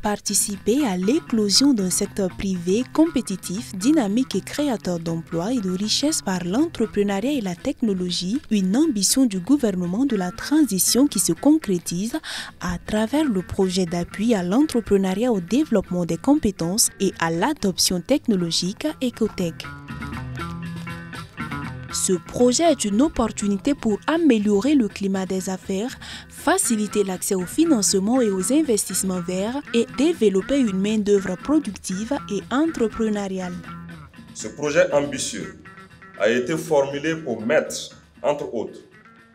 Participer à l'éclosion d'un secteur privé compétitif, dynamique et créateur d'emplois et de richesses par l'entrepreneuriat et la technologie, une ambition du gouvernement de la transition qui se concrétise à travers le projet d'appui à l'entrepreneuriat au développement des compétences et à l'adoption technologique Ecotech. Ce projet est une opportunité pour améliorer le climat des affaires, faciliter l'accès au financement et aux investissements verts et développer une main-d'œuvre productive et entrepreneuriale. Ce projet ambitieux a été formulé pour mettre, entre autres,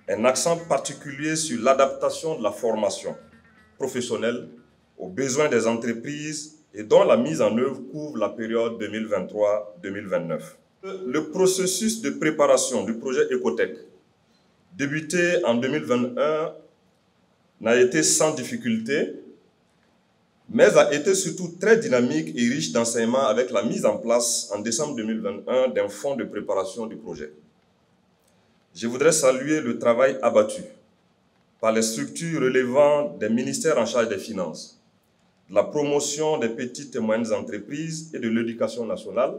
un accent particulier sur l'adaptation de la formation professionnelle aux besoins des entreprises et dont la mise en œuvre couvre la période 2023-2029. Le processus de préparation du projet Ecotech, débuté en 2021, n'a été sans difficulté, mais a été surtout très dynamique et riche d'enseignements avec la mise en place en décembre 2021 d'un fonds de préparation du projet. Je voudrais saluer le travail abattu par les structures relevant des ministères en charge des finances, de la promotion des petites et moyennes entreprises et de l'éducation nationale,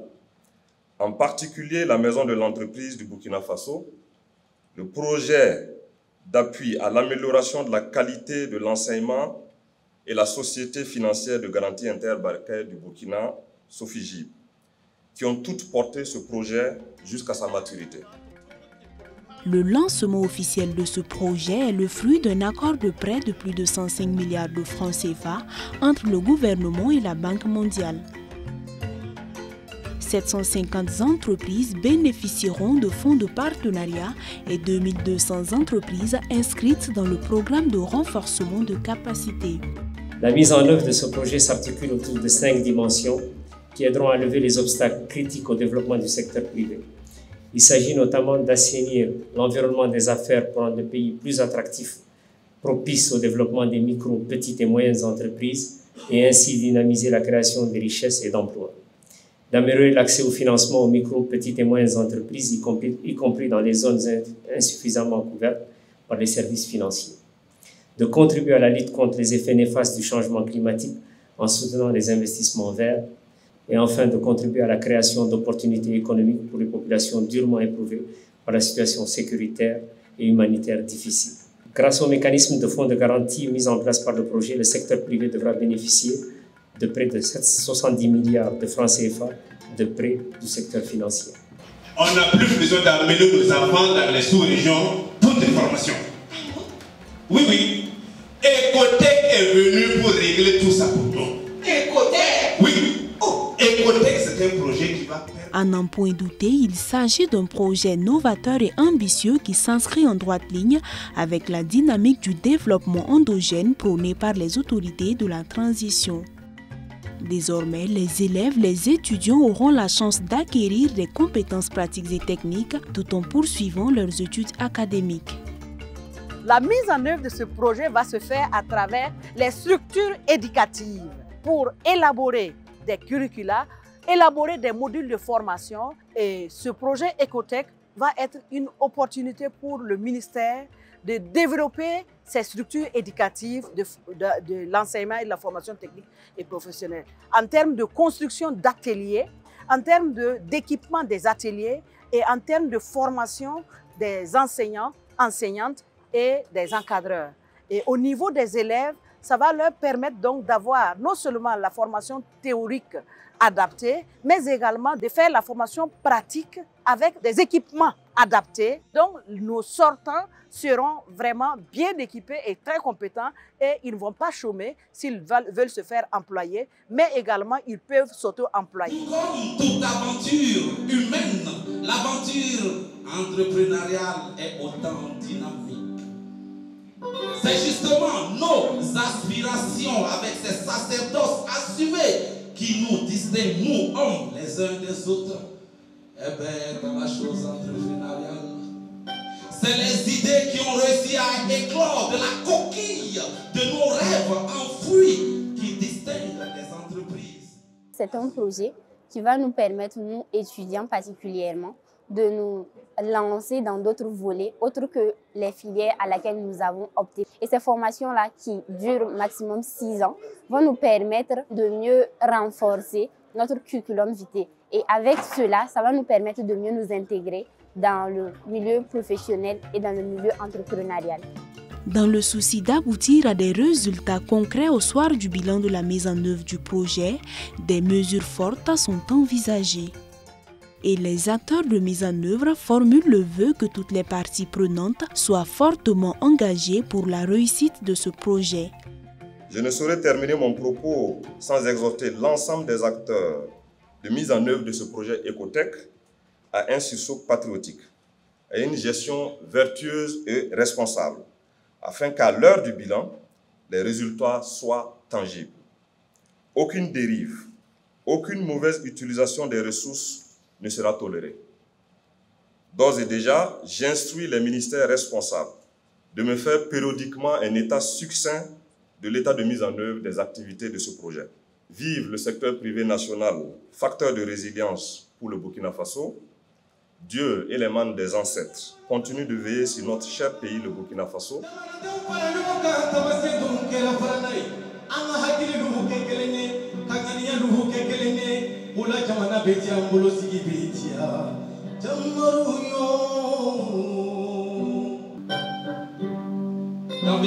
en particulier la Maison de l'entreprise du Burkina Faso, le projet d'appui à l'amélioration de la qualité de l'enseignement et la Société financière de garantie interbancaire du Burkina, Sofigib, qui ont toutes porté ce projet jusqu'à sa maturité. Le lancement officiel de ce projet est le fruit d'un accord de prêt de plus de 105 milliards de francs CFA entre le gouvernement et la Banque mondiale. 750 entreprises bénéficieront de fonds de partenariat et 2200 entreprises inscrites dans le programme de renforcement de capacité. La mise en œuvre de ce projet s'articule autour de 5 dimensions qui aideront à lever les obstacles critiques au développement du secteur privé. Il s'agit notamment d'assainir l'environnement des affaires pour rendre le pays plus attractif, propice au développement des micro, petites et moyennes entreprises et ainsi dynamiser la création de richesses et d'emplois. D'améliorer l'accès au financement aux micro, petites et moyennes entreprises, y compris dans les zones insuffisamment couvertes par les services financiers. De contribuer à la lutte contre les effets néfastes du changement climatique en soutenant les investissements verts. Et enfin, de contribuer à la création d'opportunités économiques pour les populations durement éprouvées par la situation sécuritaire et humanitaire difficile. Grâce au mécanisme de fonds de garantie mis en place par le projet, le secteur privé devra bénéficier de près de 70 milliards de francs CFA de prêts du secteur financier. On n'a plus besoin d'amener nos enfants dans les sous-régions pour des formations. Oui. Ecotech est venu pour régler tout ça pour nous. Ecotech? Oui. Ecotech, c'est un projet qui va permettre... À n'en point douter, il s'agit d'un projet novateur et ambitieux qui s'inscrit en droite ligne avec la dynamique du développement endogène prônée par les autorités de la transition. Désormais, les élèves, les étudiants auront la chance d'acquérir des compétences pratiques et techniques tout en poursuivant leurs études académiques. La mise en œuvre de ce projet va se faire à travers les structures éducatives pour élaborer des curricula, élaborer des modules de formation. Et ce projet Ecotech va être une opportunité pour le ministère de développer ces structures éducatives de l'enseignement et de la formation technique et professionnelle. En termes de construction d'ateliers, en termes d'équipement des ateliers et en termes de formation des enseignants, enseignantes et des encadreurs. Et au niveau des élèves, ça va leur permettre donc d'avoir non seulement la formation théorique adaptée, mais également de faire la formation pratique avec des équipements adaptés. Donc, nos sortants seront vraiment bien équipés et très compétents et ils ne vont pas chômer s'ils veulent se faire employer, mais également ils peuvent s'auto-employer. Comme toute aventure humaine, l'aventure entrepreneuriale est autant dynamique. C'est justement nos aspirations avec ces sacerdoces assumés qui nous distinguent, nous, hommes, les uns des autres. Eh bien, dans la chose entrepreneuriale, c'est les idées qui ont réussi à éclore de la coquille de nos rêves enfouis qui distinguent les entreprises. C'est un projet qui va nous permettre, nous étudiants particulièrement, de nous lancer dans d'autres volets, autres que les filières à laquelle nous avons opté. Et ces formations-là, qui durent maximum 6 ans, vont nous permettre de mieux renforcer notre curriculum vitae. Et avec cela, ça va nous permettre de mieux nous intégrer dans le milieu professionnel et dans le milieu entrepreneurial. Dans le souci d'aboutir à des résultats concrets au soir du bilan de la mise en œuvre du projet, des mesures fortes sont envisagées. Et les acteurs de mise en œuvre formulent le vœu que toutes les parties prenantes soient fortement engagées pour la réussite de ce projet. Je ne saurais terminer mon propos sans exhorter l'ensemble des acteurs de mise en œuvre de ce projet Ecotech à un sursaut patriotique, à une gestion vertueuse et responsable, afin qu'à l'heure du bilan, les résultats soient tangibles. Aucune dérive, aucune mauvaise utilisation des ressources ne sera tolérée. D'ores et déjà, j'instruis les ministères responsables de me faire périodiquement un état succinct de l'état de mise en œuvre des activités de ce projet. Vive le secteur privé national, facteur de résilience pour le Burkina Faso. Dieu et les membres des ancêtres continuent de veiller sur notre cher pays, le Burkina Faso. Dans